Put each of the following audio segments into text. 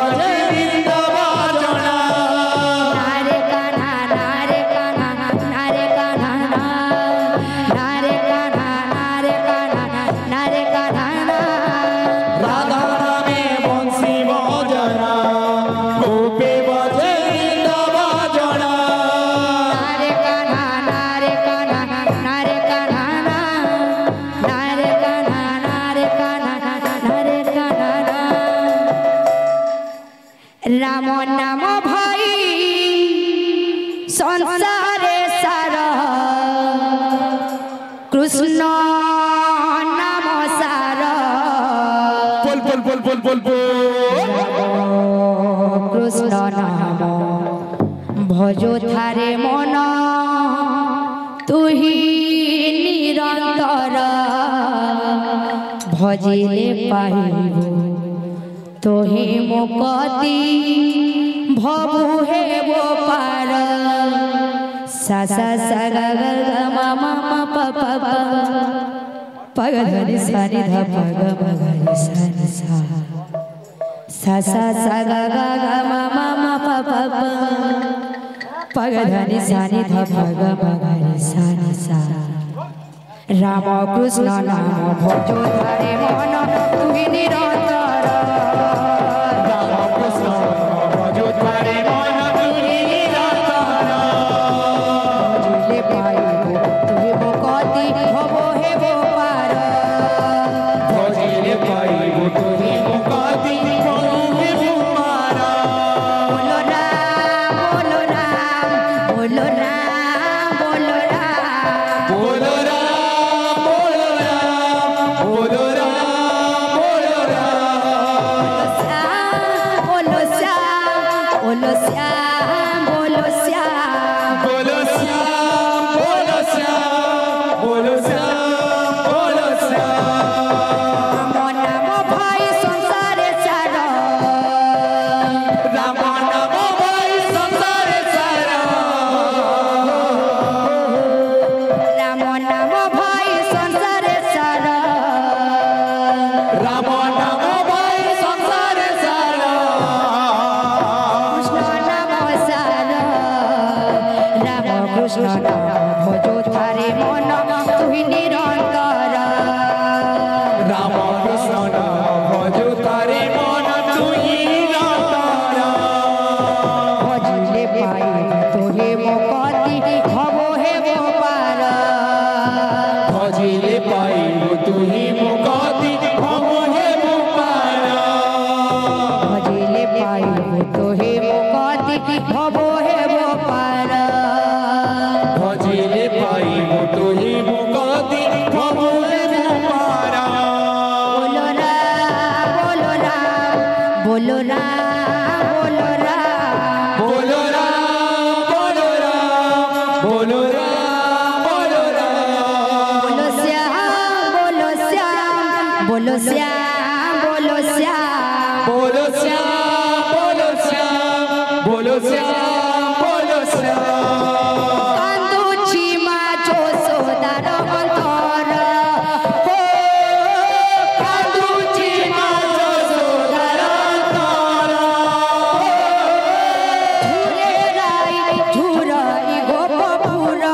बजे वृंदावजना नारे कान्हा नारे कान्हा नारे कान्हा नारे कान्हा नारे कान्हा नारे कान्हा राधा नामे बंसी बजना गोपी बजे वृंदावजना नारे कान्हा नारे कान्हा नारे कान्हा नारे कान्हा नारे कान्हा नारे कान्हा राम नाम भाई संसारे सारा कृष्ण नाम सारा बोल बोल बोल बोल बोल बोल कृष्ण नाम भजो थारे मन तुही निरंतर भजिले पाइबो तोहि मुक्ति भवु हेबो पार सा सा सा गा गा गा मा मा मा पा पा पा पा गा धा नि सा नि धा पा गा मा गा नि सा नि सा सा सा सा गा गा गा मा मा मा पा पा पा पा गा धा नि सा नि धा पा गा मा गा नि सा नि सा राम कृष्ण नाम भजो थारे मन तुहि निरंतर राम कृष्ण भजो थारे मन तुहि निरंतर भजिले पाइबो तुहि मुक्ति भवो हेबो पार भजिले पाइबो तुहि मुक्ति भवो हेबो पार बोलो राम बोलो राम बोलो राम बोलो राम बोलो राम बोलो राम बोलो राम बोलो राम बोलो श्याम बोलो श्याम बोलो श्याम बोलो श्याम बोलो श्याम बोलो श्याम बोलो श्याम राम नाम भाई संसारे सारा राम नाम भाई संसार सारा राम नाम भाई संसारे सारा राम नाम भाई संसार सारा कृष्ण नाम सारा राम कृष्ण नाम भजो थारे मन तुहि निरंतर राम कृष्ण नाम भजो तारे मन तुहि निरंतर भजिले पाइबो तोहि मुक्ति भवो हेबो पार भजिले पाइबो तुहि मुक्ति भवो हेबो पार भजिले पाइबो तोहि मुक्ति भवो हेबो पार भजिले पाइबो तुहि मुक्ति भवो हेबो पार बोलो राम बोलो राम बोलो राम बोलो राम बोलो राम बोलो राम बोलो राम बोलो राम बोलो श्याम बोलो श्याम बोलो श्याम बोलो श्याम बोलो श्याम बोलो श्याम बोलो श्याम बोलो श्याम कांदुची माझो सोदार अंतर हो कांदुची माझो सोदार अंतर झुराई गोपपुर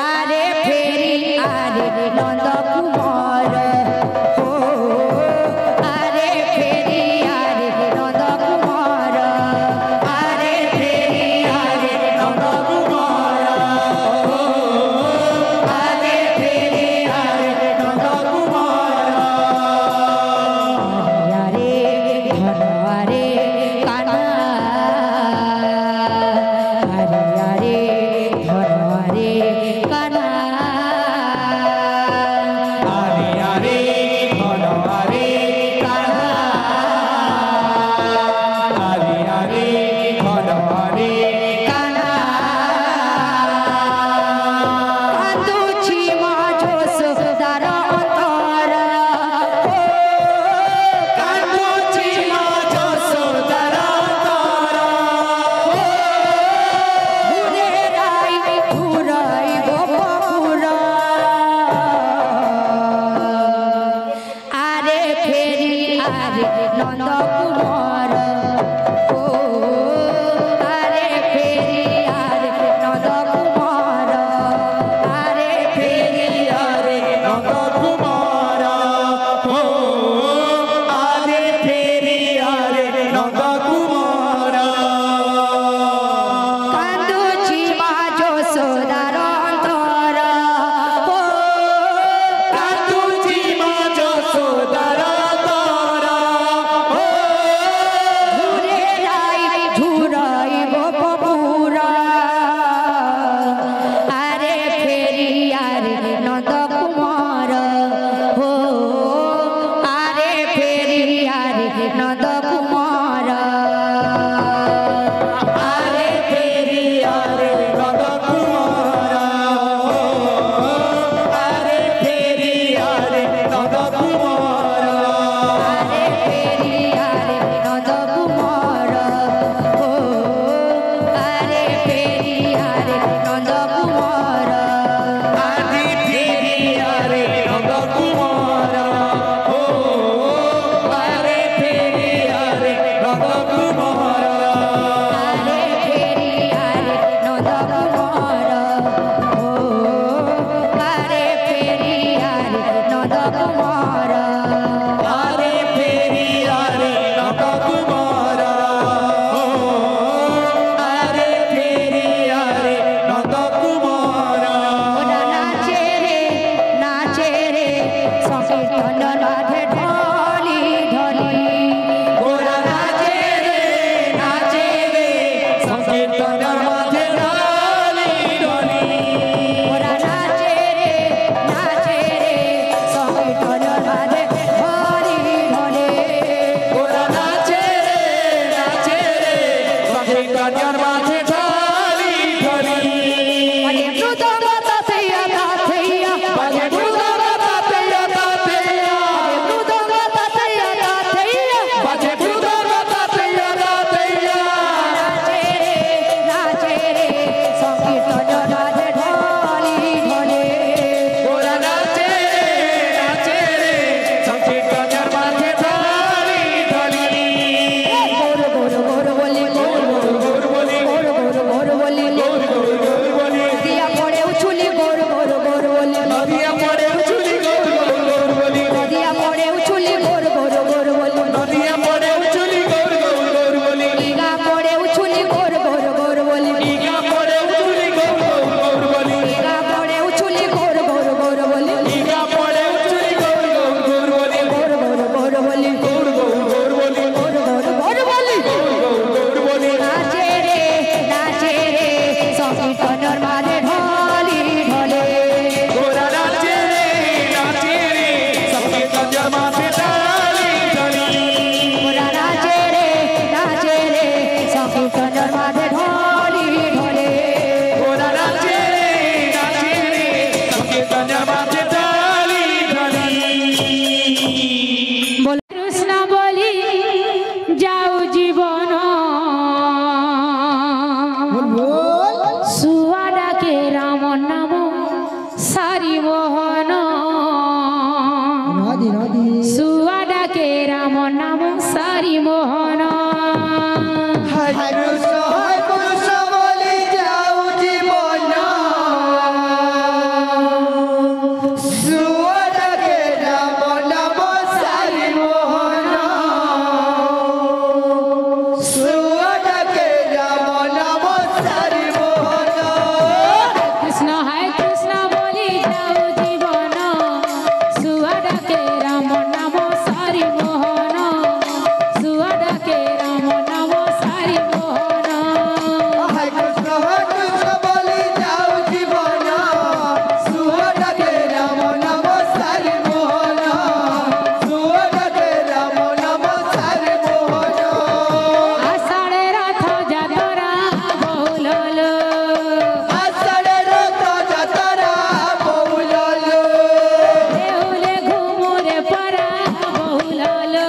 आरे फेरी आरे नंद कुमार हो आरे फेरी आरे नंद आरे नंद कुमार ओ आरे फेरी आरे नंद कुमार आरे फेरी आरे नंद कुमार हो आरे फेरी आरे नंद कुमार कांदुची मा यशोदार अंतर हो कांदुची मा यशोदार अंतर हो झुरे राई झुराई गोपुरा आरे फेरी आरे नंद कुमार हो आरे फेरी आरे नंद कुमार आरे फेरी आरे नंद कुमार आरे फेरी आरे नंद कुमार आरे फेरी आरे नंद कुमार हो आरे फेरी आरे नंद कुमार आरे फेरी आरे नंद कुमार हो आरे फेरी आरे नंद कुमार आरे फेरी आरे नंद कुमार हो आरे फेरी आरे नंद कुमार आरे फेरी आरे नंद कुमार हो आरे फेरी आरे नंद कुमार ओरा नाचे रे संकीर्तन राधे ढोली ढोली गोरा नाचे रे संकीर्तन माथे डाली डोली ओरा नाचे रे संकीर्तन राधे ढोली ढोली गोरा नाचे रे संकीर्तन माथे डाली डोली अरे मृदंग तातैया तातैया बाजे मृदंग तातैया तातैया मृदंग तातैया तातैया बाजे मृदंग तातैया तातैया नाचे रे संकीर्तन राधे ढोली ढोली गोरा नाचे रे संकीर्तन माथे डाली डोली गोर गोर गोर बोली गोर गोर बोली गोर गोर गोर बोली गोर बोली दिया पड़े उछुली गोर गोर गोर बोली नदिया पड़े उछुली गोर बोली दिया पड़े उछुली गोर गोर गोर बोली नदिया पड़े उछुली गोर बोली ईगा पड़े उछुली गोर गोर गोर बोली ईगा पड़े उछुली गोर बोली ईगा पड़े उछुली गोर गोर गोर बोली ईगा पड़े उछुली गोर बोली गोर गोर गोर बोली गोर बोली गोर गोर गोर बोली गोर बोली नाचे रे संकीर्तन मारे ढोली ढोले गोरा नाचे रे संकीर्तन माथे डाली डोली गोरा नाचे रे संकीर्तन मारे ढोली ढोले गोरा नाचे रे संकीर्तन माथे डाली डोली कृष्ण बोली जाऊ जीवन सुआडा के राम नाम सारी मोहन सुआडा के राम नाम सारी मोहन कृष्ण है कृष्ण बोली जाऊ जीवन सुआडा के राम नाम सारी मोहन सुआडा के राम नाम सारी मोहन आषाढ़े रथ जातरा बहुललो देहुले घुमुरे परा बहुललो